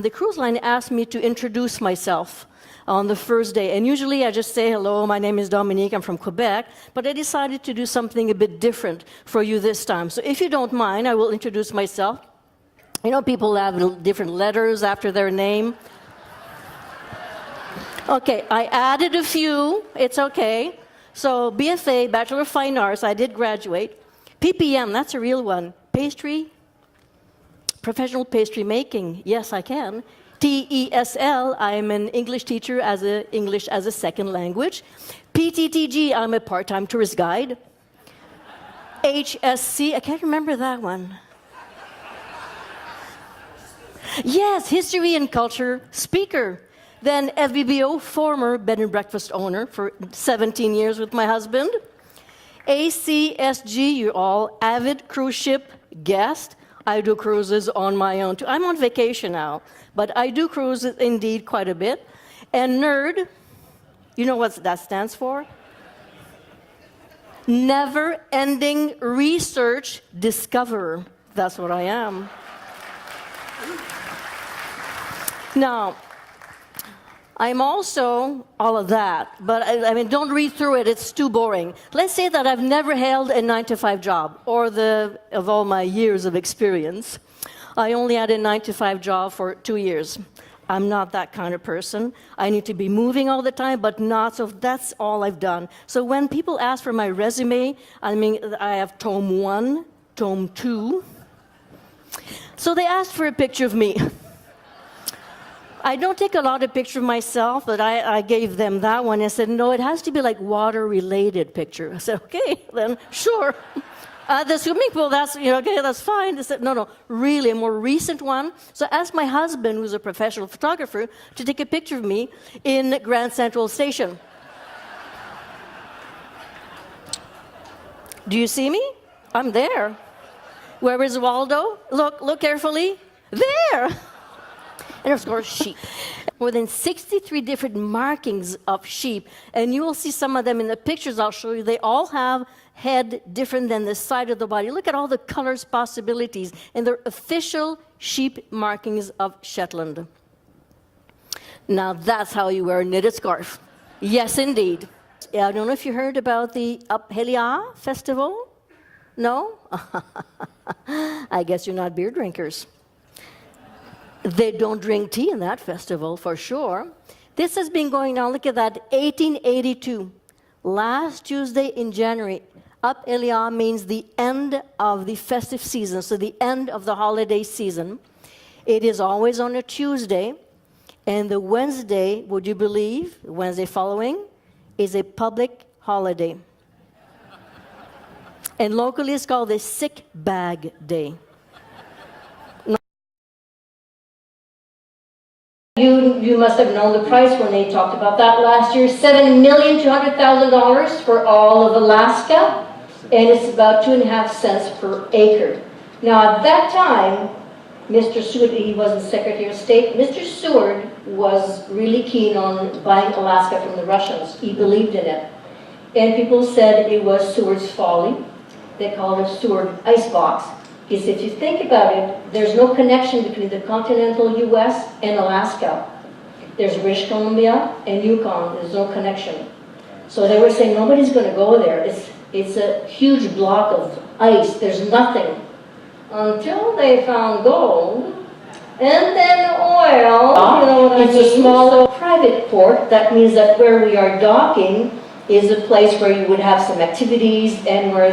The cruise line asked me to introduce myself on the first day, and usually I just say, hello, my name is Dominique, I'm from Quebec, but I decided to do something a bit different for you this time. So if you don't mind, I will introduce myself. You know, people have different letters after their name. Okay, I added a few, it's okay. So BFA, Bachelor of Fine Arts, I did graduate. PPM, that's a real one. Pastry, professional pastry making, yes I can. TESL, I'm an English teacher English as a second language. PTTG, I'm a part-time tourist guide. HSC, I can't remember that one. Yes, history and culture speaker. Then FBBO, former bed and breakfast owner for 17 years with my husband. ACSG, you're all avid cruise ship guest. I do cruises on my own too. I'm on vacation now, but I do cruises indeed quite a bit. And NERD, you know what that stands for? Never-ending research discoverer. That's what I am. Now, I'm also all of that, but I mean, don't read through it, it's too boring. Let's say that I've never held a 9-to-5 job, or of all my years of experience, I only had a 9-to-5 job for 2 years. I'm not that kind of person. I need to be moving all the time, but not, so that's all I've done. So when people ask for my resume, I mean, I have Tome 1, Tome 2. So they asked for a picture of me. I don't take a lot of pictures of myself, but I gave them that one and said, no, it has to be like water-related picture. I said, okay, then sure. The swimming pool, that's, okay, that's fine. They said, no, really, a more recent one. So I asked my husband, who's a professional photographer, to take a picture of me in Grand Central Station. Do you see me? I'm there. Where is Waldo? Look carefully. There! And of course, sheep. More than 63 different markings of sheep. And you will see some of them in the pictures I'll show you. They all have head different than the side of the body. Look at all the colors possibilities. And they're official sheep markings of Shetland. Now that's how you wear a knitted scarf. Yes, indeed. I don't know if you heard about the Uphelia Festival? No? I guess you're not beer drinkers. They don't drink tea in that festival, for sure. This has been going on, look at that, 1882. Last Tuesday in January, Up Elia means the end of the festive season, so the end of the holiday season. It is always on a Tuesday, and the Wednesday, would you believe, the Wednesday following, is a public holiday. And locally it's called the Sick Bag Day. You must have known the price when they talked about that last year, $7,200,000 for all of Alaska, and it's about 2.5 cents per acre. Now at that time, Mr. Seward, he wasn't Secretary of State, Mr. Seward was really keen on buying Alaska from the Russians. He believed in it. And people said it was Seward's folly. They called it Seward Icebox. Is if you think about it, there's no connection between the continental U.S. and Alaska. There's British Columbia and Yukon. There's no connection. So they were saying nobody's going to go there. It's a huge block of ice. There's nothing. Until they found gold, and then oil. You know what I mean? It's a small private port. That means that where we are docking is a place where you would have some activities and where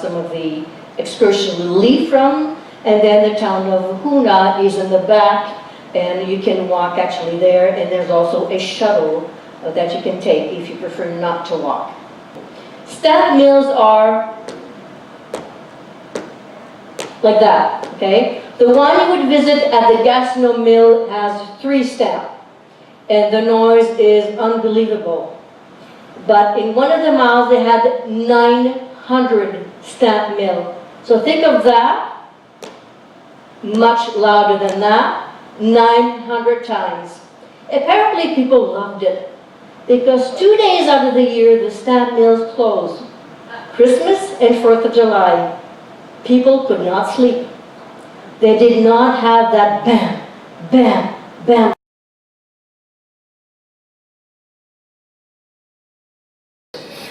some of the excursion will leave from, and then the town of Huna is in the back, and you can walk actually there, and there's also a shuttle that you can take if you prefer not to walk. Stamp mills are like that, okay? The one you would visit at the Gatineau mill has 3 stamps, and the noise is unbelievable. But in one of the miles they had 900 stamp mill. So think of that, much louder than that, 900 times. Apparently people loved it, because 2 days out of the year the stamp mills closed. Christmas and 4th of July. People could not sleep. They did not have that bam, bam, bam.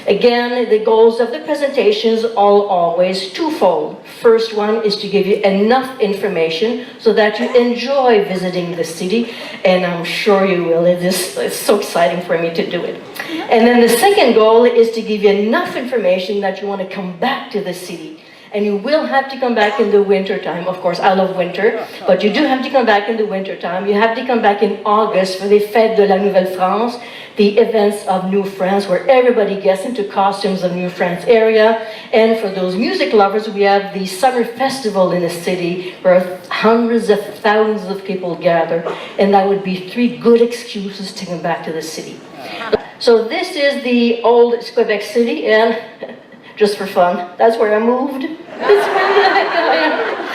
Again, the goals of the presentations are always twofold. First one is to give you enough information so that you enjoy visiting the city, and I'm sure you will. It's so exciting for me to do it. And then the second goal is to give you enough information that you want to come back to the city. And you will have to come back in the winter time. Of course, I love winter, but you do have to come back in the winter time. You have to come back in August for the Fête de la Nouvelle-France, the events of New France, where everybody gets into costumes of New France area. And for those music lovers, we have the summer festival in the city, where hundreds of thousands of people gather. And that would be 3 good excuses to come back to the city. So this is the old Quebec City, and just for fun, that's where I moved.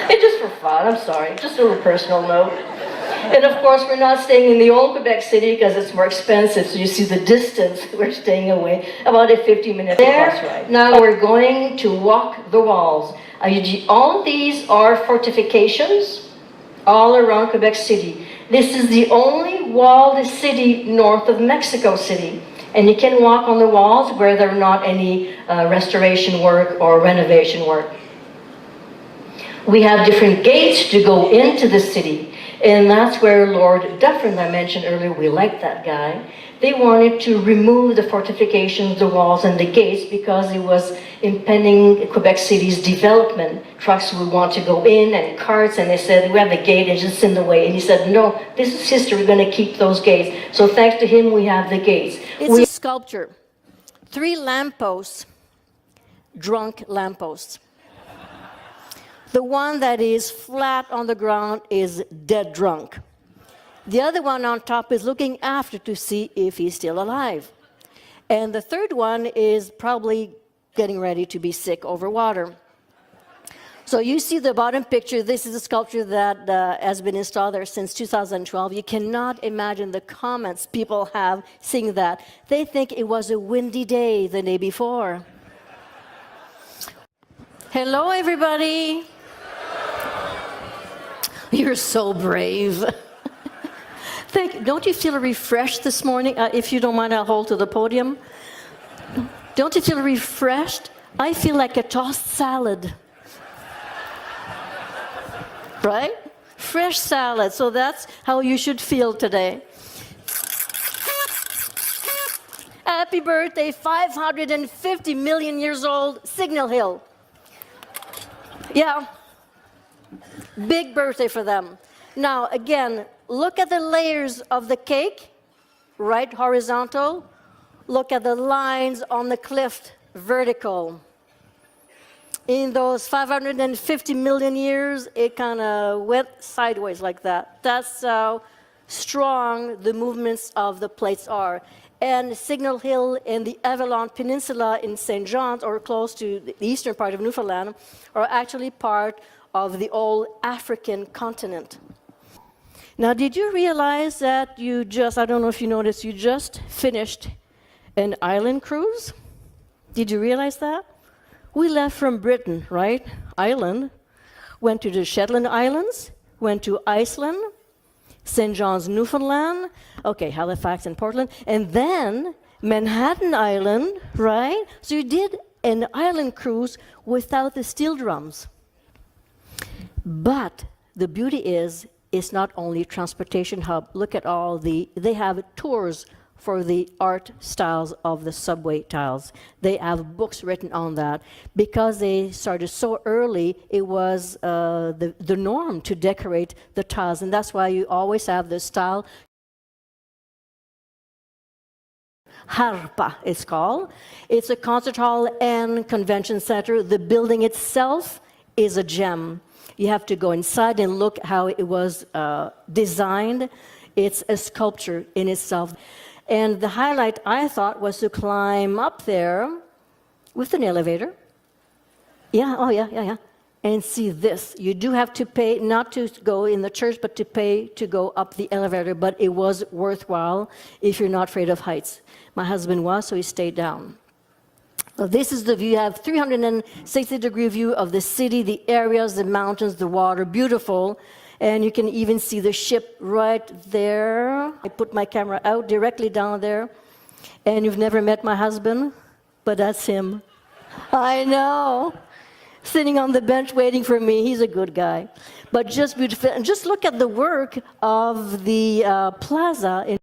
It's just for fun, I'm sorry, just a little personal note. And of course, we're not staying in the old Quebec City because it's more expensive, so you see the distance. We're staying away, about a 50-minute bus ride. Now we're going to walk the walls. All of these are fortifications all around Quebec City. This is the only walled city north of Mexico City. And you can walk on the walls where there are not any restoration work or renovation work. We have different gates to go into the city. And that's where Lord Dufferin, I mentioned earlier, we like that guy. They wanted to remove the fortifications, the walls, and the gates because it was impending Quebec City's development. Trucks would want to go in and carts, and they said, we have the gate, it's just in the way. And he said, no, this is history, we're going to keep those gates. So thanks to him, we have the gates. It's a sculpture. 3 lampposts, drunk lampposts. The one that is flat on the ground is dead drunk. The other one on top is looking after to see if he's still alive. And the third one is probably getting ready to be sick over water. So you see the bottom picture. This is a sculpture that has been installed there since 2012. You cannot imagine the comments people have seeing that. They think it was a windy day the day before. Hello, everybody. You're so brave. Don't you feel refreshed this morning? If you don't mind, I'll hold to the podium. Don't you feel refreshed? I feel like a tossed salad. Right? Fresh salad. So that's how you should feel today. Happy birthday, 550 million years old, Signal Hill. Yeah. Big birthday for them. Now, again, look at the layers of the cake, right horizontal. Look at the lines on the cliff, vertical. In those 550 million years, it kind of went sideways like that. That's how strong the movements of the plates are. And Signal Hill and the Avalon Peninsula in St. John's, or close to the eastern part of Newfoundland, are actually part of the old African continent. Now, did you realize that I don't know if you noticed, you just finished an island cruise? Did you realize that? We left from Britain, right? Ireland, went to the Shetland Islands, went to Iceland, St. John's, Newfoundland, okay, Halifax and Portland, and then Manhattan Island, right? So you did an island cruise without the steel drums. But the beauty is, it's not only a transportation hub. Look at they have tours for the art styles of the subway tiles. They have books written on that. Because they started so early, it was the norm to decorate the tiles. And that's why you always have the style. Harpa, it's called. It's a concert hall and convention center. The building itself is a gem. You have to go inside and look how it was designed. It's a sculpture in itself. And the highlight, I thought, was to climb up there with an elevator. Yeah. And see this. You do have to pay, not to go in the church, but to pay to go up the elevator. But it was worthwhile if you're not afraid of heights. My husband was, so he stayed down. Well, this is the view. You have 360-degree view of the city, the areas, the mountains, the water, beautiful. And you can even see the ship right there. I put my camera out directly down there. And you've never met my husband, but that's him. I know. Sitting on the bench waiting for me. He's a good guy. But just beautiful. And just look at the work of the plaza in